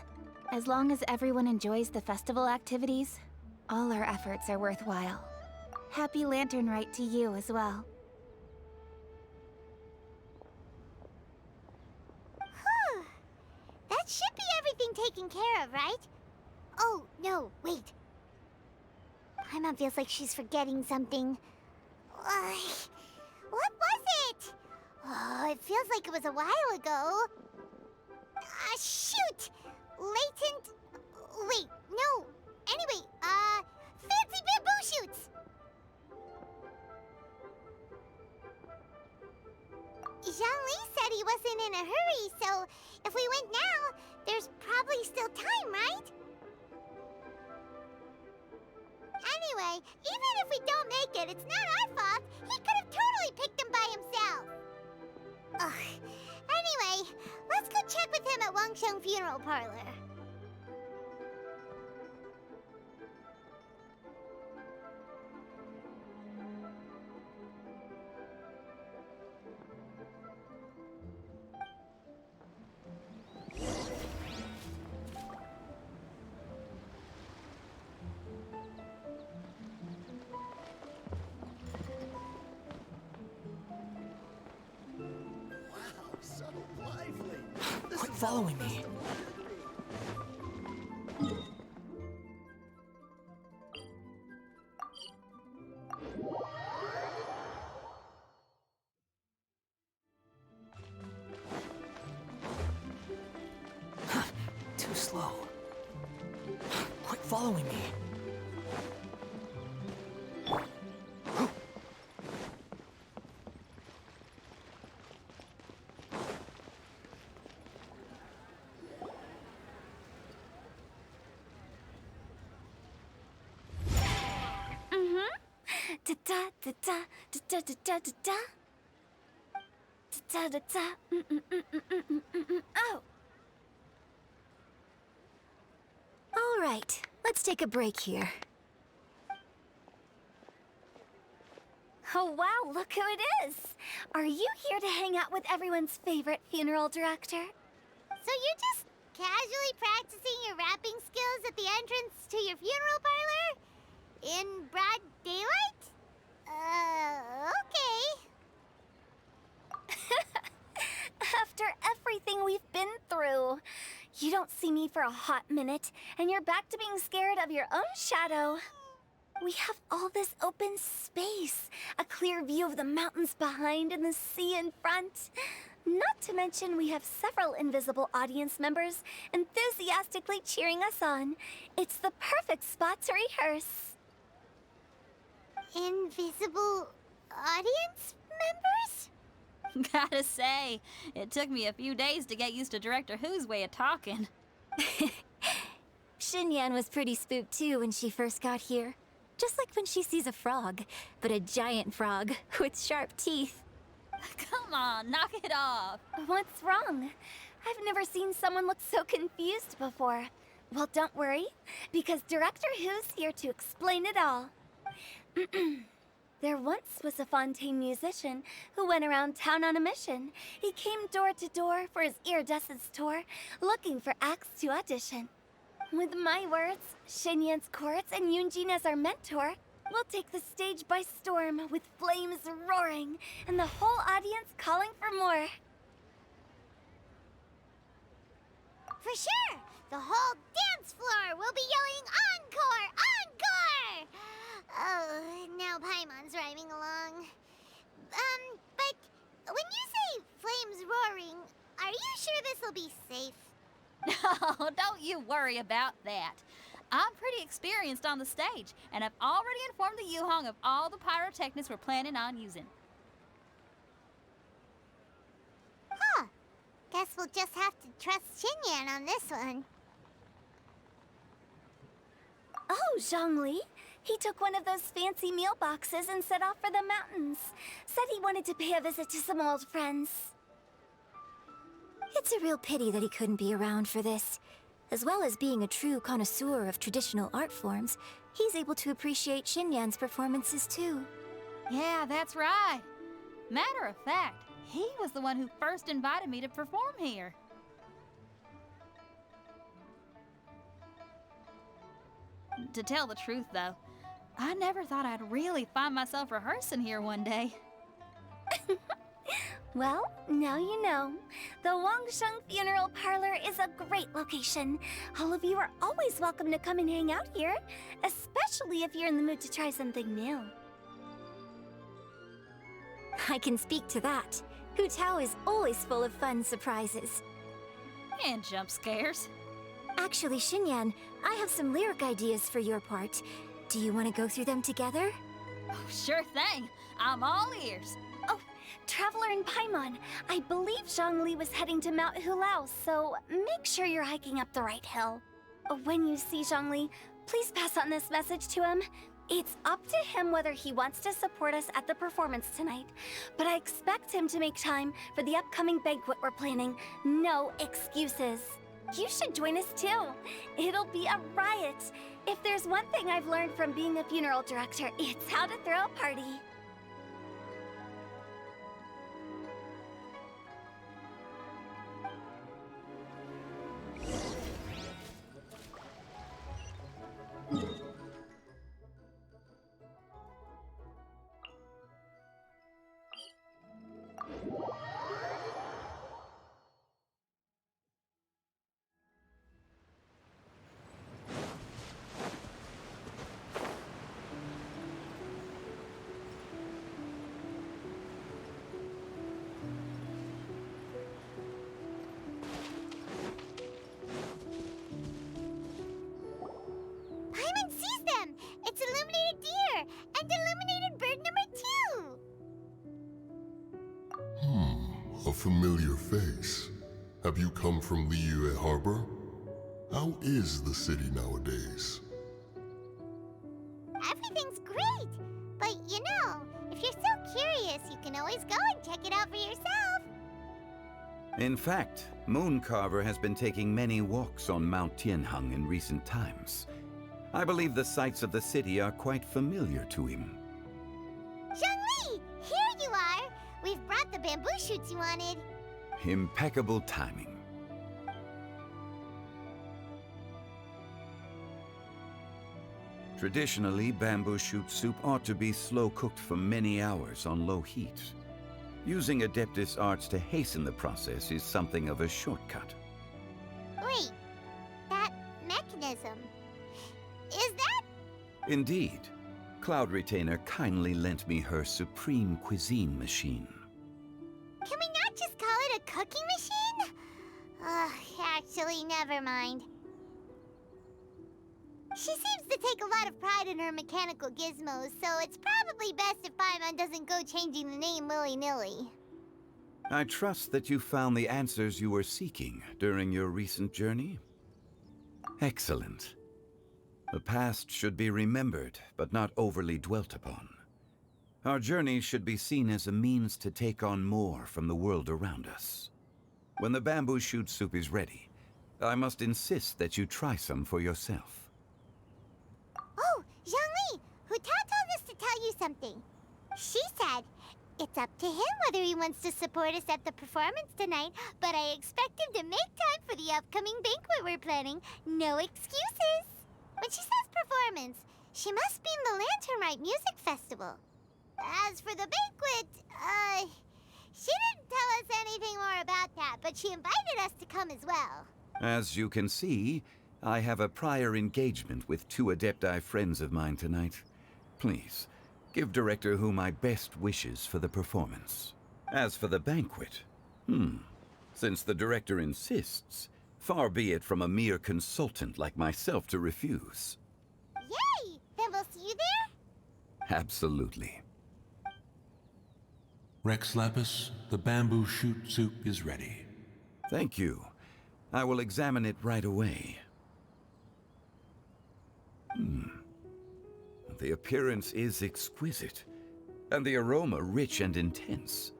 As long as everyone enjoys the festival activities, all our efforts are worthwhile. Happy Lantern Rite to you as well. Whew. That should be everything taken care of, right? Oh, no, wait. Paimon feels like she's forgetting something. What was it? Oh, it feels like it was a while ago. Ah, shoot! Latent... Wait, no. Anyway, fancy bamboo shoots! Zhongli said he wasn't in a hurry, so if we went now, there's probably still time, right? Anyway, even if we don't make it, it's not our fault. He could have totally picked them by himself. Ugh. Anyway, let's go check with him at Wangsheng Funeral Parlor. Quit following me. Too slow. Quit following me. Da da da da da da da da da. Da da da. Oh. All right, let's take a break here. Oh wow, look who it is! Are you here to hang out with everyone's favorite funeral director? So you're just casually practicing your rapping skills at the entrance to your funeral parlor? In broad daylight? Okay. After everything we've been through, you don't see me for a hot minute, and you're back to being scared of your own shadow. We have all this open space, a clear view of the mountains behind and the sea in front. Not to mention we have several invisible audience members enthusiastically cheering us on. It's the perfect spot to rehearse. Invisible audience members? Gotta say, it took me a few days to get used to Director Who's way of talking. Xinyan was pretty spooked too when she first got here. Just like when she sees a frog, but a giant frog with sharp teeth. Come on, knock it off. What's wrong? I've never seen someone look so confused before. Well, don't worry, because Director Who's here to explain it all. There once was a Fontaine musician who went around town on a mission. He came door to door for his iridescence tour, looking for acts to audition. With my words, Shenyan's chorus, and Yunjin as our mentor, we'll take the stage by storm with flames roaring and the whole audience calling for more. For sure! The whole dance floor will be yelling encore! Encore! Oh, now Paimon's rhyming along. But when you say flames roaring, are you sure this'll be safe? No, don't you worry about that. I'm pretty experienced on the stage, and I've already informed the Yuhong of all the pyrotechnics we're planning on using. Huh. Guess we'll just have to trust Xinyan on this one. Oh, Zhongli. He took one of those fancy meal boxes and set off for the mountains. Said he wanted to pay a visit to some old friends. It's a real pity that he couldn't be around for this. As well as being a true connoisseur of traditional art forms, he's able to appreciate Xinyan's performances too. Yeah, that's right. Matter of fact, he was the one who first invited me to perform here. To tell the truth, though, I never thought I'd really find myself rehearsing here one day. Well, now you know. The Wangsheng Funeral Parlor is a great location. All of you are always welcome to come and hang out here, especially if you're in the mood to try something new. I can speak to that. Hu Tao is always full of fun surprises. And jump scares. Actually, Xinyan, I have some lyric ideas for your part. Do you want to go through them together? Oh, sure thing. I'm all ears. Oh, Traveler in Paimon, I believe Zhongli was heading to Mount Hulao, so make sure you're hiking up the right hill. When you see Zhongli, please pass on this message to him. It's up to him whether he wants to support us at the performance tonight, but I expect him to make time for the upcoming banquet we're planning. No excuses. You should join us too. It'll be a riot. If there's one thing I've learned from being a funeral director, it's how to throw a party. Paimon sees them! It's illuminated deer! And illuminated bird number 2! A familiar face. Have you come from Liyue Harbor? How is the city nowadays? Everything's great! But you know, if you're so curious, you can always go and check it out for yourself! In fact, Mooncarver has been taking many walks on Mount Tianheng in recent times. I believe the sights of the city are quite familiar to him. Zhongli! Here you are! We've brought the bamboo shoots you wanted. Impeccable timing. Traditionally, bamboo shoot soup ought to be slow-cooked for many hours on low heat. Using Adeptus arts to hasten the process is something of a shortcut. Wait, that mechanism... is that... Indeed. Cloud Retainer kindly lent me her supreme cuisine machine. Can we not just call it a cooking machine? Actually, never mind. She seems to take a lot of pride in her mechanical gizmos, so it's probably best if Paimon doesn't go changing the name willy-nilly. I trust that you found the answers you were seeking during your recent journey. Excellent. The past should be remembered, but not overly dwelt upon. Our journey should be seen as a means to take on more from the world around us. When the bamboo shoot soup is ready, I must insist that you try some for yourself. Oh, Zhongli! Hu Tao told us to tell you something. She said, it's up to him whether he wants to support us at the performance tonight, but I expect him to make time for the upcoming banquet we're planning. No excuses! When she says performance, she must mean the Lantern Rite Music Festival. As for the banquet, she didn't tell us anything more about that, but she invited us to come as well. As you can see, I have a prior engagement with 2 Adepti friends of mine tonight. Please, give Director Hu my best wishes for the performance. As for the banquet, since the Director insists, far be it from a mere consultant like myself to refuse. Yay! Then we'll see you there? Absolutely. Rex Lapis, the bamboo shoot soup is ready. Thank you. I will examine it right away. The appearance is exquisite, and the aroma rich and intense.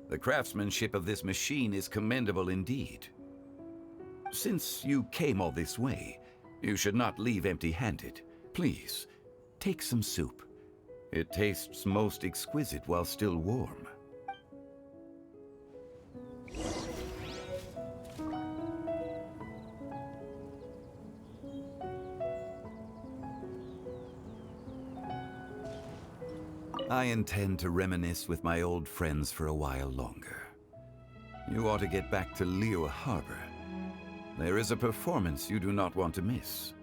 The craftsmanship of this machine is commendable indeed. Since you came all this way, you should not leave empty-handed. Please, take some soup. It tastes most exquisite while still warm. I intend to reminisce with my old friends for a while longer. You ought to get back to Liyue Harbor. There is a performance you do not want to miss.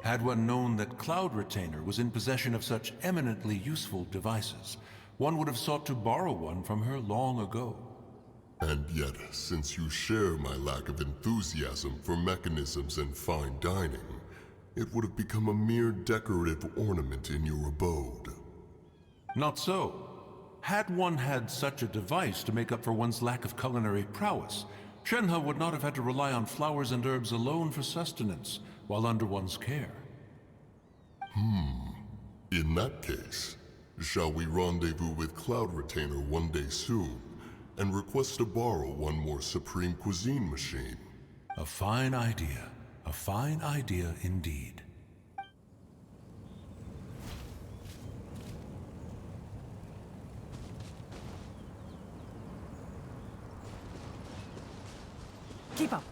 Had one known that Cloud Retainer was in possession of such eminently useful devices, one would have sought to borrow one from her long ago. And yet, since you share my lack of enthusiasm for mechanisms and fine dining, it would have become a mere decorative ornament in your abode. Not so. Had one had such a device to make up for one's lack of culinary prowess, Shenhe would not have had to rely on flowers and herbs alone for sustenance, while under one's care. In that case, shall we rendezvous with Cloud Retainer one day soon, and request to borrow one more Supreme Cuisine machine? A fine idea. A fine idea indeed. Keep up.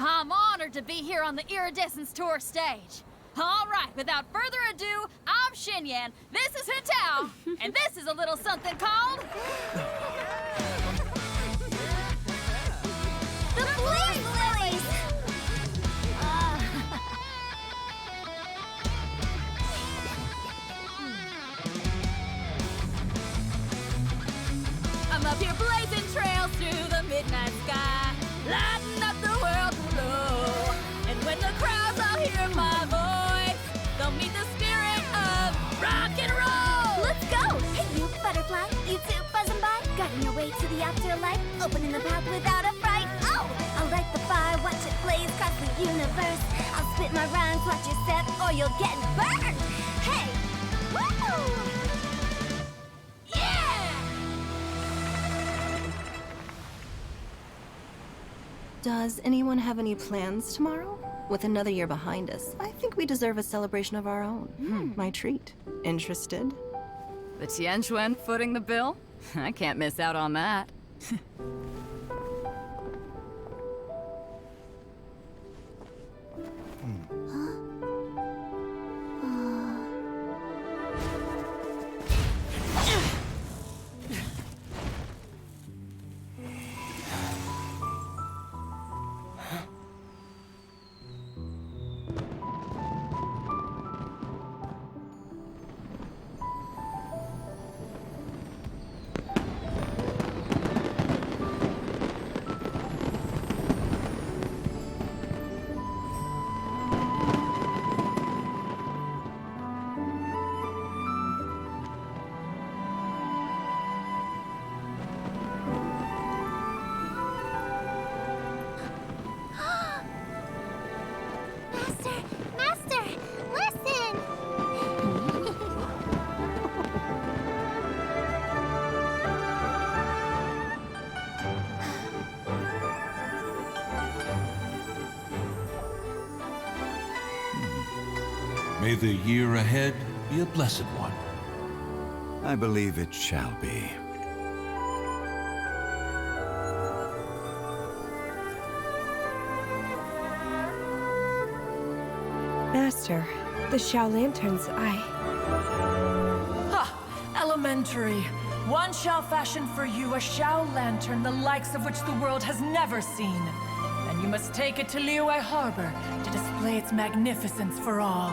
I'm honored to be here on the Iridescence Tour stage. All right, without further ado, I'm Xinyan, this is Hutao, and this is a little something called... The Blaze Lilies! I'm up here blazing trails through the midnight sky, lighting up the world below. And when the crowds all hear my voice, they'll meet the spirit of rock and roll. Let's go! Hey, you butterfly, you two buzzing by, guiding your way to the afterlife, opening the path without a fright. Oh! I'll light the fire, watch it blaze across the universe. I'll spit my rhymes, watch your step, or you'll get burned. Hey! Woo! Does anyone have any plans tomorrow? With another year behind us, I think we deserve a celebration of our own. My treat. Interested? The Tianquan footing the bill? I can't miss out on that. Master, listen! May the year ahead be a blessed one. I believe it shall be. Master, the Xiao Lanterns, Ha! Elementary. One shall fashion for you a Xiao Lantern the likes of which the world has never seen. And you must take it to Liyue Harbor to display its magnificence for all.